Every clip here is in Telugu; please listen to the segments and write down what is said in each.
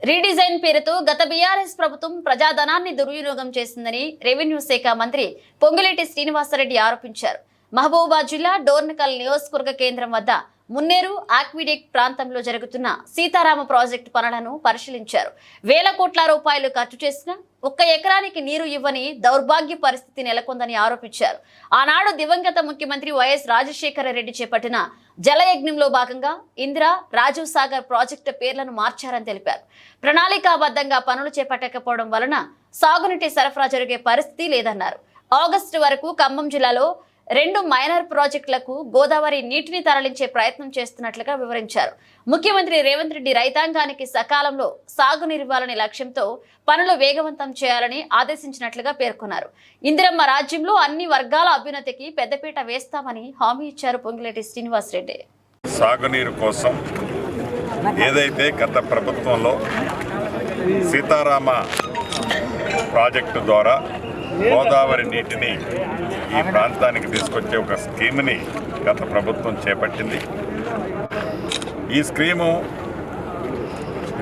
రీడిజైన్ పేరుతో గత బీఆర్ఎస్ ప్రభుత్వం ప్రజాధనాన్ని దుర్వినియోగం చేసిందని రెవెన్యూ శాఖ మంత్రి పొంగులేటి శ్రీనివాసరెడ్డి ఆరోపించారు. మహబూబాబాద్ జిల్లా డోర్నకల్ నియోజకవర్గ కేంద్రం వద్ద మున్నేరు ఆక్విడెక్ట్ ప్రాంతంలో జరుగుతున్న సీతారామ ప్రాజెక్టు పనులను పరిశీలించారు. వేల కోట్ల రూపాయలు ఖర్చు చేసిన 1 ఎకరానికి నీరు ఇవ్వని దౌర్భాగ్య పరిస్థితి నెలకొందని ఆరోపించారు. ఆనాడు దివంగత ముఖ్యమంత్రి వైఎస్ రాజశేఖర రెడ్డి చేపట్టిన జలయజ్ఞంలో భాగంగా ఇందిరా, రాజీవ్ సాగర్ ప్రాజెక్టు పేర్లను మార్చారని తెలిపారు. ప్రణాళికాబద్ధంగా పనులు చేపట్టకపోవడం వలన సాగునీటి సరఫరా జరిగే పరిస్థితి లేదన్నారు. ఆగస్టు వరకు ఖమ్మం జిల్లాలో 2 మైనర్ ప్రాజెక్టులకు గోదావరి నీటిని తరలించే ప్రయత్నం చేస్తున్నట్లుగా వివరించారు. ముఖ్యమంత్రి రేవంత్ రెడ్డి రైతాంగానికి సకాలంలో సాగునీరివ్వాలనే లక్ష్యంతో పనులు వేగవంతం చేయాలని ఆదేశించినట్లుగా పేర్కొన్నారు. ఇందిరమ్మ రాజ్యంలో అన్ని వర్గాల అభ్యున్నతికి పెద్దపీట వేస్తామని హామీ ఇచ్చారు పొంగులేటి శ్రీనివాసరెడ్డి. సాగునీరు కోసం ఏదైతే గత ప్రభుత్వంలో సీతారామ ప్రాజెక్టు ద్వారా గోదావరి నీటిని ఈ ప్రాంతానికి తీసుకొచ్చే ఒక స్కీమ్ని గత ప్రభుత్వం చేపట్టింది. ఈ స్కీము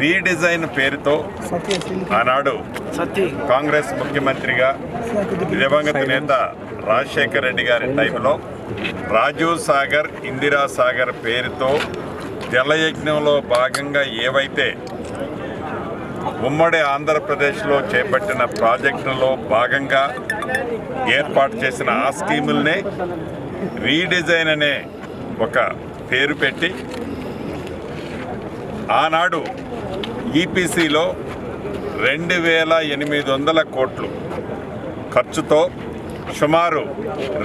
రీడిజైన్ పేరుతో ఆనాడు కాంగ్రెస్ ముఖ్యమంత్రిగా దివంగత నేత రాజశేఖర రెడ్డి గారి టైంలో రాజీవ్ సాగర్, ఇందిరా సాగర్ పేరుతో జలయజ్ఞంలో భాగంగా ఏవైతే ఉమ్మడి ఆంధ్రప్రదేశ్లో చేపట్టిన ప్రాజెక్టులో భాగంగా ఏర్పాటు చేసిన ఆ స్కీములనే రీడిజైన్ అనే ఒక పేరు పెట్టి ఆనాడు ఈపీసీలో 2,800 కోట్లు ఖర్చుతో సుమారు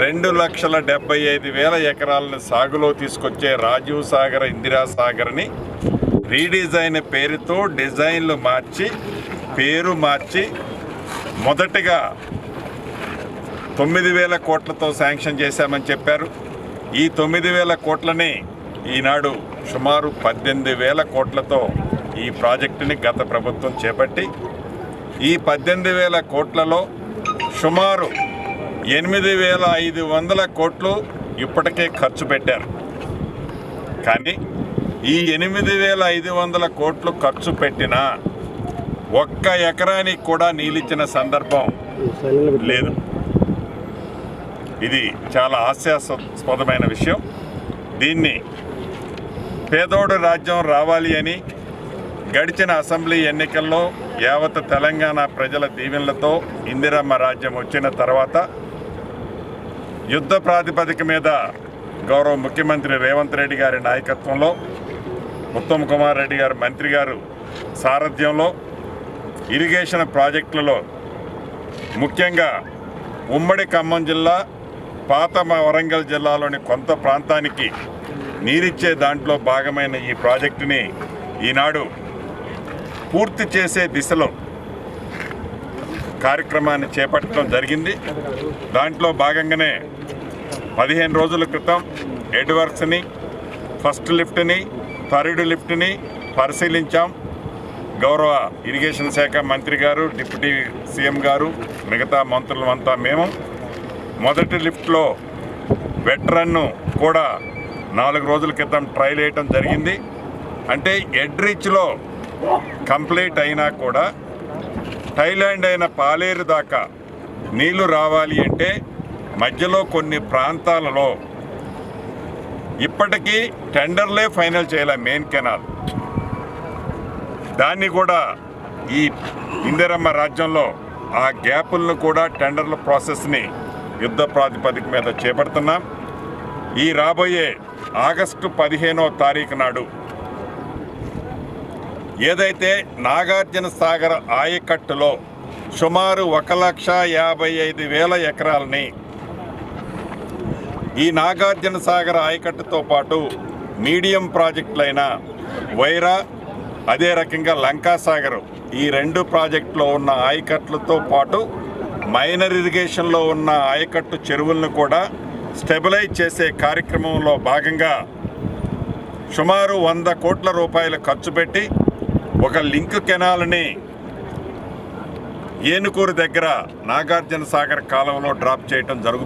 2,75,000 ఎకరాలను సాగులో తీసుకొచ్చే రాజీవ్ సాగర్, ఇందిరా సాగర్ని రీడిజైన్ పేరుతో డిజైన్లు మార్చి పేరు మార్చి మొదటగా 9,000 కోట్లతో శాంక్షన్ చేశామని చెప్పారు. ఈ 9,000 కోట్లని ఈనాడు సుమారు 18,000 కోట్లతో ఈ ప్రాజెక్టుని గత ప్రభుత్వం చేపట్టి ఈ 18,000 కోట్లలో సుమారు 8,500 కోట్లు ఇప్పటికే ఖర్చు పెట్టారు. కానీ ఈ 8,500 కోట్లు ఖర్చు పెట్టినా 1 ఎకరానికి కూడా నీళ్ళిచ్చిన సందర్భం లేదు. ఇది చాలా హాస్యాస్పదమైన విషయం. దీన్ని పేదోడు రాజ్యం రావాలి అని గడిచిన అసెంబ్లీ ఎన్నికల్లో యావత్ తెలంగాణ ప్రజల దీవెనలతో ఇందిరమ్మ రాజ్యం వచ్చిన తర్వాత యుద్ధ ప్రాతిపదిక మీద గౌరవ ముఖ్యమంత్రి రేవంత్ రెడ్డి గారి నాయకత్వంలో ఉత్తమ్ కుమార్ రెడ్డి గారు మంత్రి గారు సారథ్యంలో ఇరిగేషన్ ప్రాజెక్టులలో ముఖ్యంగా ఉమ్మడి ఖమ్మం జిల్లా, పాత వరంగల్ జిల్లాలోని కొంత ప్రాంతానికి నీరిచ్చే దాంట్లో భాగమైన ఈ ప్రాజెక్టుని ఈనాడు పూర్తి చేసే దిశలో కార్యక్రమాన్ని చేపట్టడం జరిగింది. దాంట్లో భాగంగానే 15 రోజుల క్రితం హెడ్ వర్క్స్ని, ఫస్ట్ లిఫ్ట్ని, థర్డ్ లిఫ్ట్ని పరిశీలించాం. గౌరవ ఇరిగేషన్ శాఖ మంత్రి గారు, డిప్యూటీ సీఎం గారు, మిగతా మంత్రులమంతా మేము మొదటి లిఫ్ట్లో వెట్ రన్ను కూడా 4 రోజుల క్రితం ట్రయల్ వేయటం జరిగింది. అంటే ఎడ్రిచ్లో కంప్లీట్ అయినా కూడా థైలాండ్ అయిన పాలేరు దాకా నీళ్లు రావాలి అంటే మధ్యలో కొన్ని ప్రాంతాలలో ఇప్పటికీ టెండర్లే ఫైనల్ చేయాలి. మెయిన్ కెనాల్ దాన్ని కూడా ఈ ఇందిరమ్మ రాజ్యంలో ఆ గ్యాపులను కూడా టెండర్ల ప్రాసెస్ని యుద్ధ ప్రాతిపదిక మీద చేపడుతున్నాం. ఈ రాబోయే ఆగస్టు 15వ తారీఖు నాడు ఏదైతే నాగార్జున సాగర్ ఆయకట్టులో సుమారు 1,55,000 ఎకరాలని ఈ నాగార్జున సాగర్ ఆయకట్టుతో పాటు మీడియం ప్రాజెక్టులైన వైరా, అదే రకంగా లంకా సాగర్, ఈ 2 ప్రాజెక్టులో ఉన్న ఆయకట్లతో పాటు మైనర్ ఇరిగేషన్లో ఉన్న ఆయకట్టు చెరువులను కూడా స్టెబిలైజ్ చేసే కార్యక్రమంలో భాగంగా సుమారు 100 కోట్ల రూపాయలు ఖర్చు పెట్టి ఒక లింక్ కెనాల్ని ఏనుకూరు దగ్గర నాగార్జున సాగర్ కాలువలో డ్రాప్ చేయటం జరుగుతుంది.